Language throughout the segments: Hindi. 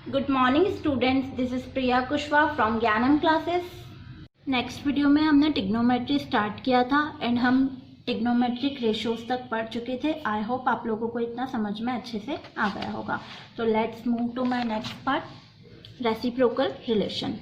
Good morning students, this is Priya Kushwaha from ज्ञानम क्लासेस। नेक्स्ट वीडियो में हमने ट्रिग्नोमेट्री स्टार्ट किया था एंड हम ट्रिग्नोमेट्रिक रेशियोज तक पढ़ चुके थे। आई होप आप लोगों को इतना समझ में अच्छे से आ गया होगा। तो let's move to my next part, reciprocal relation.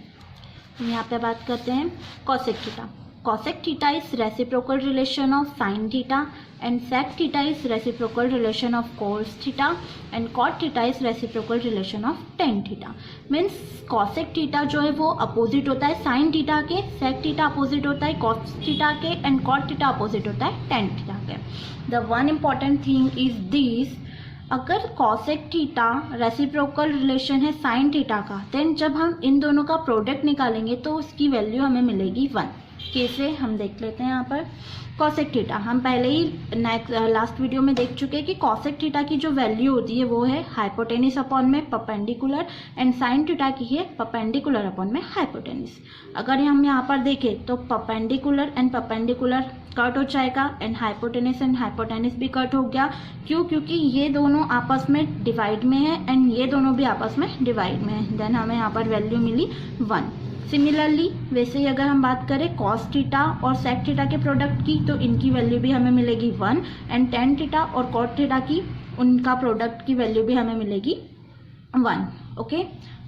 हम यहाँ पे बात करते हैं cosec theta. Cosec theta is reciprocal relation of sin theta and sec theta is reciprocal relation of cos theta and cot theta is reciprocal relation of tan theta। Means cosec theta जो है वो अपोजिट होता है sin theta के, sec theta अपोजिट होता है cos theta के and cot theta अपोजिट होता है tan theta के। The one important thing is this, अगर cosec थीटा रेसिप्रोकल रिलेशन है sin थीटा का, देन जब हम इन दोनों का प्रोडक्ट निकालेंगे तो उसकी वैल्यू हमें मिलेगी 1। कैसे, हम देख लेते हैं। यहाँ पर कॉसेक थीटा हम पहले ही लास्ट वीडियो में देख चुके हैं कि कॉसेक थीटा की जो वैल्यू होती है वो है हाइपोटेनिस अपॉन में परपेंडिकुलर एंड साइन थीटा की है परपेंडिकुलर अपॉन में हाइपोटेनिस। अगर हम यहाँ पर देखें तो परपेंडिकुलर एंड परपेंडिकुलर कट हो जाएगा एंड हाइपोटेनिस भी कट हो गया। क्यों? क्योंकि ये दोनों आपस में डिवाइड में है एंड ये दोनों भी आपस में डिवाइड में है। देन हमें यहाँ पर वैल्यू मिली 1। सिमिलरली वैसे ही अगर हम बात करें कॉस थीटा और सेक थीटा के प्रोडक्ट की, तो इनकी वैल्यू भी हमें मिलेगी 1 एंड टेन थीटा और कॉट थीटा की उनका प्रोडक्ट की वैल्यू भी हमें मिलेगी 1। ओके,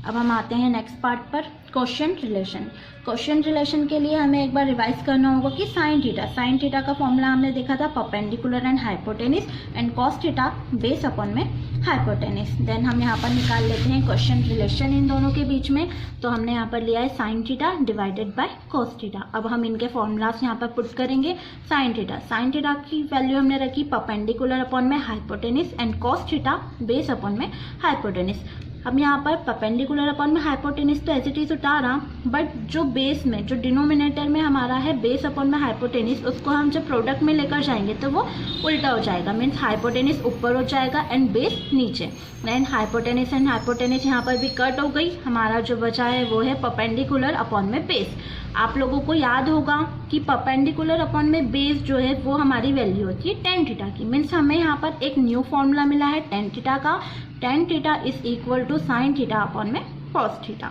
अब हम आते हैं नेक्स्ट पार्ट पर, क्वोशिएंट रिलेशन। क्वोशिएंट रिलेशन के लिए हमें एक बार रिवाइज करना होगा कि साइन थीटा का फॉर्मूला हमने देखा था perpendicular and hypotenuse and cos theta base upon में हाइपोटेनिस। देन हम यहाँ पर निकाल लेते हैं क्वोशिएंट रिलेशन इन दोनों के बीच में। तो हमने यहाँ पर लिया है sine theta divided by cos theta. अब हम इनके फॉर्मूलास यहाँ पर पुट करेंगे। साइन थीटा की वैल्यू हमने रखी परपेंडिकुलर अपॉन में hypotenuse and cos theta base upon में हाइपोटेनिस। हम यहाँ पर परपेंडिकुलर अपॉन में हाइपोटेनिस तो एज इट इज उतारा, बट जो बेस में, जो डिनोमिनेटर में हमारा है बेस अपॉन में हाइपोटेनिस, उसको हम जब प्रोडक्ट में लेकर जाएंगे तो वो उल्टा हो जाएगा। मीन्स हाइपोटेनिस ऊपर हो जाएगा एंड बेस नीचे। देन हाइपोटेनिस एंड हाइपोटेनिस यहाँ पर भी कट हो गई। हमारा जो बचा है वो है परपेंडिकुलर अपॉन में बेस। आप लोगों को याद होगा कि परपेंडिकुलर अपॉन में बेस जो है वो हमारी वैल्यू होती है टेन थीटा की। मीन्स हमें यहाँ पर एक न्यू फॉर्मूला मिला है टेन थीटा का। Tan theta is equal to sine theta upon में कॉस थीटा।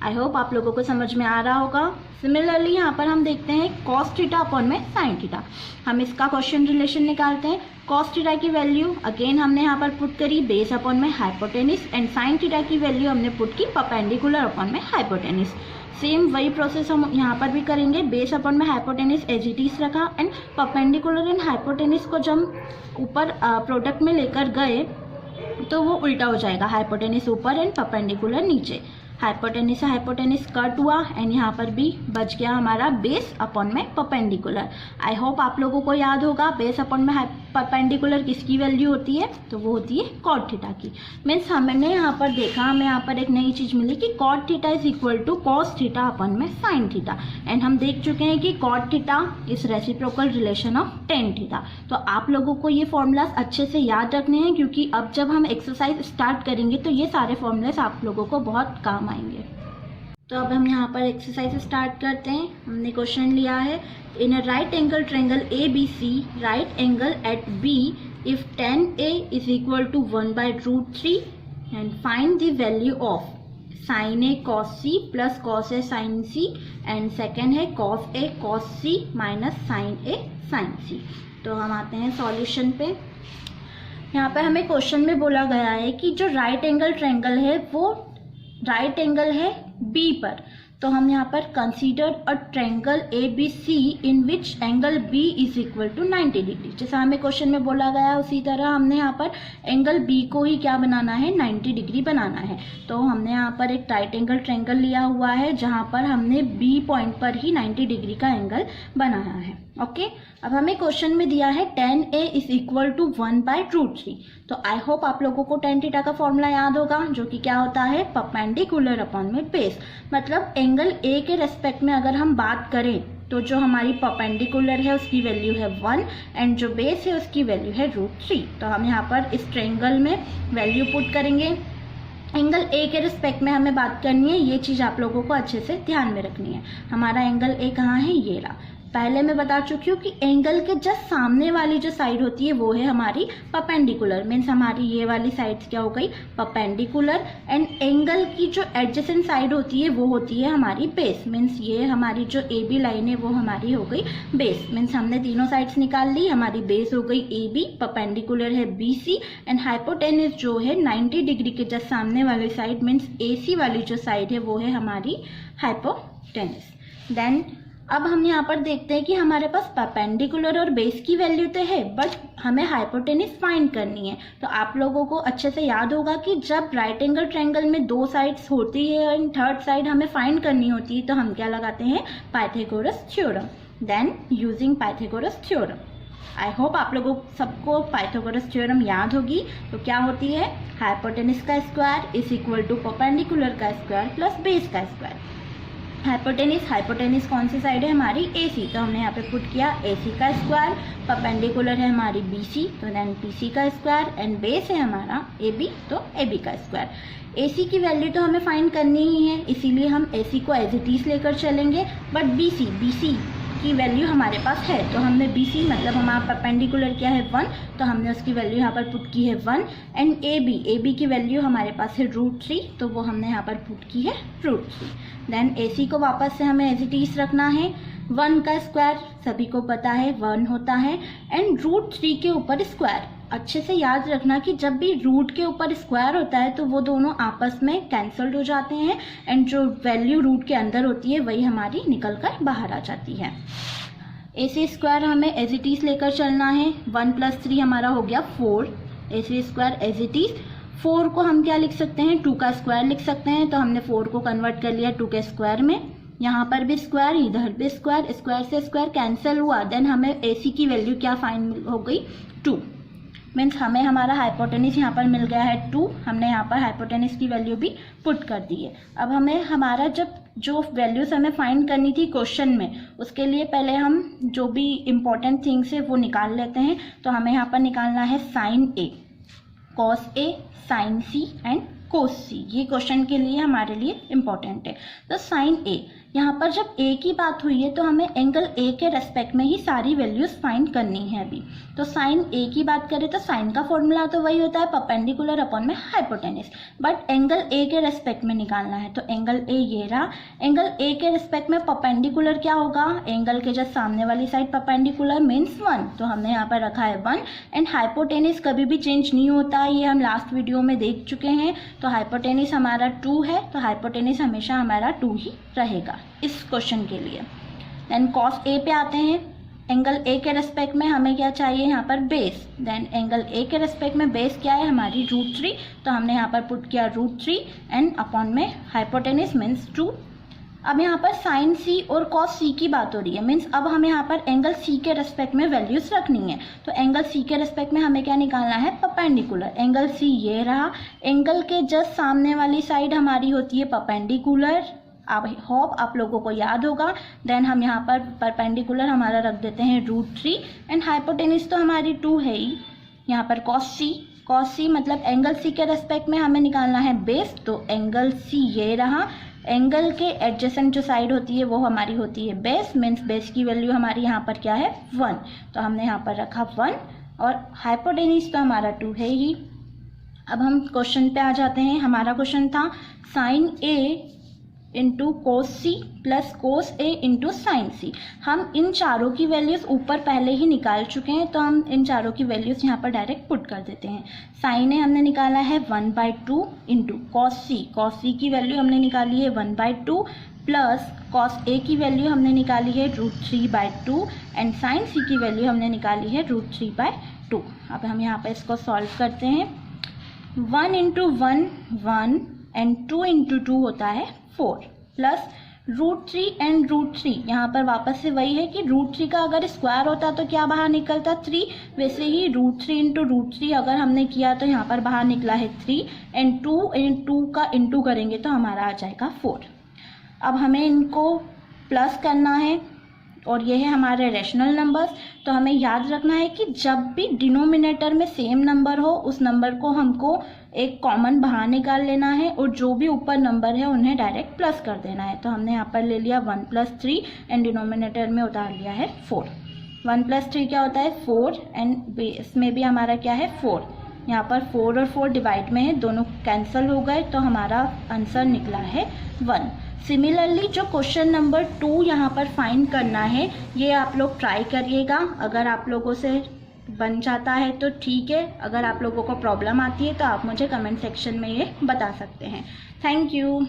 आई होप आप लोगों को समझ में आ रहा होगा। सिमिलरली यहाँ पर हम देखते हैं कॉस थीटा अपॉन में साइन थीटा। हम इसका क्वोशिएंट रिलेशन निकालते हैं। कॉस थीटा की वैल्यू अगेन हमने यहाँ पर पुट करी बेस अपॉन में हाइपोटेनिस एंड साइन थीटा की वैल्यू हमने पुट की परपेंडिकुलर अपॉन में हाइपोटेनिस। सेम वही प्रोसेस हम यहाँ पर भी करेंगे। बेस अपॉन में हाइपोटेनिस एज इट इज रखा एंड परपेंडिकुलर एंड हाइपोटेनिस को जब ऊपर प्रोडक्ट में लेकर गए तो वो उल्टा हो जाएगा, हाइपोटेनिस ऊपर एंड परपेंडिकुलर नीचे। हाइपोटेनिस से हाइपोटेनिस कट हुआ एंड यहाँ पर भी बच गया हमारा बेस अपॉन में परपेंडिकुलर। आई होप आप लोगों को याद होगा बेस अपॉन में परपेंडिकुलर किसकी वैल्यू होती है, तो वो होती है कॉट थीटा की। मीन्स हमने यहाँ पर देखा, हमें यहाँ पर एक नई चीज़ मिली कि cot theta is equal to cos theta upon में साइन थीटा। एंड हम देख चुके हैं कि cot theta is reciprocal relation of tan theta. तो आप लोगों को ये फॉर्मूलाज अच्छे से याद रखने हैं, क्योंकि अब जब हम एक्सरसाइज स्टार्ट करेंगे तो ये सारे फॉर्मूलाज आप लोगों को बहुत काम आएंगे। तो अब हम यहाँ पर एक्सरसाइज स्टार्ट करते हैं। हमने क्वेश्चन लिया है, in a right angle triangle ABC, right angle at B if tan A is equal to 1/√3 and find the value of sin A cos C plus cos A sin C and second है cos A cos C minus sin A sin C। तो हम आते हैं सॉल्यूशन पे। यहाँ पे हमें क्वेश्चन में बोला गया है कि जो राइट एंगल ट्रायंगल है वो राइट एंगल है बी पर। तो हम यहाँ पर consider a triangle ABC in which angle B is equal to 90 degree. जैसा हमें क्वेश्चन में बोला गया उसी तरह हमने यहाँ पर एंगल B को ही क्या बनाना है, 90 डिग्री बनाना है। तो हमने यहाँ पर एक राइट एंगल ट्रायंगल लिया हुआ है जहाँ पर हमने B पॉइंट पर ही 90 डिग्री का एंगल बनाया है। ओके, अब हमें क्वेश्चन में दिया है tan A is equal to 1/√3। तो आई होप आप लोगों को tan थीटा का फॉर्मूला याद होगा, जो कि क्या होता है परपेंडिकुलर अपॉन में बेस। मतलब एंगल A के रेस्पेक्ट में अगर हम बात करें तो जो हमारी परपेंडिकुलर है उसकी वैल्यू है 1 एंड जो बेस है उसकी वैल्यू है √3। तो हम यहाँ पर इस ट्रायंगल में वैल्यू पुट करेंगे। एंगल A के रिस्पेक्ट में हमें बात करनी है, ये चीज़ आप लोगों को अच्छे से ध्यान में रखनी है। हमारा एंगल A कहाँ है, ये रहा। पहले मैं बता चुकी हूँ कि एंगल के जस्ट सामने वाली जो साइड होती है वो है हमारी परपेंडिकुलर, मीन्स हमारी ये वाली साइड क्या हो गई परपेंडिकुलर, एंड एंगल की जो एडजेसेंट साइड होती है वो होती है हमारी बेस, मीन्स ये हमारी जो ए बी लाइन है वो हमारी हो गई बेस, मीन्स हमने तीनों साइड्स निकाल ली, हमारी बेस हो गई ए बी, परपेंडिकुलर है बी सी, एंड हाइपोटेन्यूज जो है 90 डिग्री के जस्ट सामने वाली साइड मीन्स ए सी वाली जो साइड है वो है हमारी हाइपोटेन्यूज। देन अब हम यहाँ पर देखते हैं कि हमारे पास परपेंडिकुलर और बेस की वैल्यू तो है बट हमें हाइपोटेन्यूज फाइंड करनी है। तो आप लोगों को अच्छे से याद होगा कि जब राइट एंगल ट्रायंगल में दो साइड्स होती है एंड थर्ड साइड हमें फाइंड करनी होती है तो हम क्या लगाते हैं Pythagoras theorem. Then using Pythagoras theorem, I hope आप लोगों सबको पाइथागोरस थ्योरम याद होगी। तो क्या होती है हाइपोटेन्यूज का square is equal to perpendicular का स्क्वायर प्लस बेस का स्क्वायर। हाइपोटेन्यूज कौन सी साइड है हमारी ए सी, तो हमने यहाँ पे पुट किया ए सी का स्क्वायर, परपेंडिकुलर है हमारी बी सी तो देन बी सी का स्क्वायर, एंड बेस है हमारा ए बी तो ए बी का स्क्वायर। ए सी की वैल्यू तो हमें फाइंड करनी ही है इसीलिए हम ए सी को एज इट इज लेकर चलेंगे, बट बी सी की वैल्यू हमारे पास है तो हमने बी सी मतलब हमारा परपेंडिकुलर क्या है 1 तो हमने उसकी वैल्यू यहाँ पर पुट की है 1, एंड ए बी की वैल्यू हमारे पास है √3 तो वो हमने यहाँ पर पुट की है √3। देन ए सी को वापस से हमें एज इट इज रखना है, 1 का स्क्वायर सभी को पता है 1 होता है, एंड √3 के ऊपर स्क्वायर। अच्छे से याद रखना कि जब भी रूट के ऊपर स्क्वायर होता है तो वो दोनों आपस में कैंसल्ड हो जाते हैं एंड जो वैल्यू रूट के अंदर होती है वही हमारी निकल कर बाहर आ जाती है। ए सी स्क्वायर हमें एज इट इज लेकर चलना है, 1 + 3 हमारा हो गया 4, ए सी स्क्वायर एज इट इज। 4 को हम क्या लिख सकते हैं 2 का स्क्वायर लिख सकते हैं तो हमने 4 को कन्वर्ट कर लिया 2 के स्क्वायर में, यहाँ पर भी स्क्वायर इधर भी स्क्वायर, स्क्वायर से स्क्वायर कैंसिल हुआ, देन हमें ए सी की वैल्यू क्या फाइंड हो गई 2, मीन्स हमें हमारा हाइपोटेन्यूज यहाँ पर मिल गया है 2, हमने यहाँ पर हाइपोटेन्यूज की वैल्यू भी पुट कर दी है। अब हमें हमारा जब जो वैल्यूज हमें फाइंड करनी थी क्वेश्चन में उसके लिए पहले हम जो भी इम्पोर्टेंट थिंग्स है वो निकाल लेते हैं। तो हमें यहाँ पर निकालना है sine A, cos A, sine C and cos C, ये क्वेश्चन के लिए हमारे लिए इम्पोर्टेंट है। तो साइन ए, यहाँ पर जब ए की बात हुई है तो हमें एंगल ए के रेस्पेक्ट में ही सारी वैल्यूज फाइंड करनी है अभी। तो साइन ए की बात करें तो साइन का फॉर्मूला तो वही होता है परपेंडिकुलर अपॉन में हाइपोटेन्यूज, बट एंगल ए के रेस्पेक्ट में निकालना है। तो एंगल ए ये रहा, एंगल ए के रेस्पेक्ट में परपेंडिकुलर क्या होगा, एंगल के जस्ट सामने वाली साइड परपेंडिकुलर मीन्स 1, तो हमने यहाँ पर रखा है 1, एंड हाइपोटेन्यूज कभी भी चेंज नहीं होता, ये हम लास्ट वीडियो में देख चुके हैं। तो हाइपोटेन्यूज हमारा 2 है तो हाइपोटेन्यूज हमेशा हमारा 2 ही रहेगा इस क्वेश्चन के लिए। देन कॉस ए पे आते हैं, एंगल ए के रेस्पेक्ट में हमें क्या चाहिए यहाँ पर बेस, देन एंगल ए के रेस्पेक्ट में बेस क्या है हमारी √3 तो हमने यहाँ पर पुट किया √3 एंड अपॉन में हाइपोटेन्यूज मीन्स 2। अब यहाँ पर साइन सी और कॉस सी की बात हो रही है, मीन्स अब हमें यहाँ पर एंगल सी के रेस्पेक्ट में वैल्यूज रखनी है। तो एंगल सी के रेस्पेक्ट में हमें क्या निकालना है परपेंडिकुलर, एंगल सी ये रहा, एंगल के जस्ट सामने वाली साइड हमारी होती है परपेंडिकुलर, आई होप आप लोगों को याद होगा। देन हम यहाँ पर परपेंडिकुलर हमारा रख देते हैं √3 एंड हाइपोटेन्यूज तो हमारी 2 है ही, यहाँ पर कॉस सी मतलब एंगल सी के रेस्पेक्ट में हमें निकालना है बेस, तो एंगल सी ये रहा, एंगल के एडजेसेंट जो साइड होती है वो हमारी होती है बेस, मीन्स बेस की वैल्यू हमारी यहाँ पर क्या है 1, तो हमने यहाँ पर रखा 1 और हाइपोटेन्यूज तो हमारा 2 है ही। अब हम क्वेश्चन पे आ जाते हैं, हमारा क्वेश्चन था sine A into cos C plus cos A into sine C. हम इन चारों की वैल्यूज़ ऊपर पहले ही निकाल चुके हैं तो हम इन चारों की वैल्यूज़ यहाँ पर डायरेक्ट पुट कर देते हैं। साइन ए हमने निकाला है 1/2 इंटू कॉस सी की वैल्यू हमने निकाली है 1/2 प्लस कॉस ए की वैल्यू हमने निकाली है √3/2 एंड साइन सी की वैल्यू हमने निकाली है √3/2। अब हम यहाँ पर इसको सॉल्व करते हैं, 1 × 1 1 एंड 2 × 2 होता है 4 प्लस √3 एंड √3, यहाँ पर वापस से वही है कि √3 का अगर स्क्वायर होता तो क्या बाहर निकलता 3, वैसे ही √3 × √3 अगर हमने किया तो यहाँ पर बाहर निकला है 3 एंड 2 का इंटू करेंगे तो हमारा आ जाएगा 4। अब हमें इनको प्लस करना है और ये है हमारे रेशनल नंबर्स। तो हमें याद रखना है कि जब भी डिनोमिनेटर में सेम नंबर हो उस नंबर को हमको एक कॉमन बाहर निकाल लेना है और जो भी ऊपर नंबर है उन्हें डायरेक्ट प्लस कर देना है। तो हमने यहाँ पर ले लिया 1 + 3 एंड डिनोमिनेटर में उतार लिया है 4। 1 + 3 क्या होता है 4 एंड बेस में भी हमारा क्या है 4। यहाँ पर 4 और 4 डिवाइड में है, दोनों कैंसिल हो गए तो हमारा आंसर निकला है 1। सिमिलरली जो क्वेश्चन नंबर 2 यहाँ पर फाइंड करना है ये आप लोग ट्राई करिएगा। अगर आप लोगों से बन जाता है तो ठीक है, अगर आप लोगों को प्रॉब्लम आती है तो आप मुझे कमेंट सेक्शन में ये बता सकते हैं। Thank you.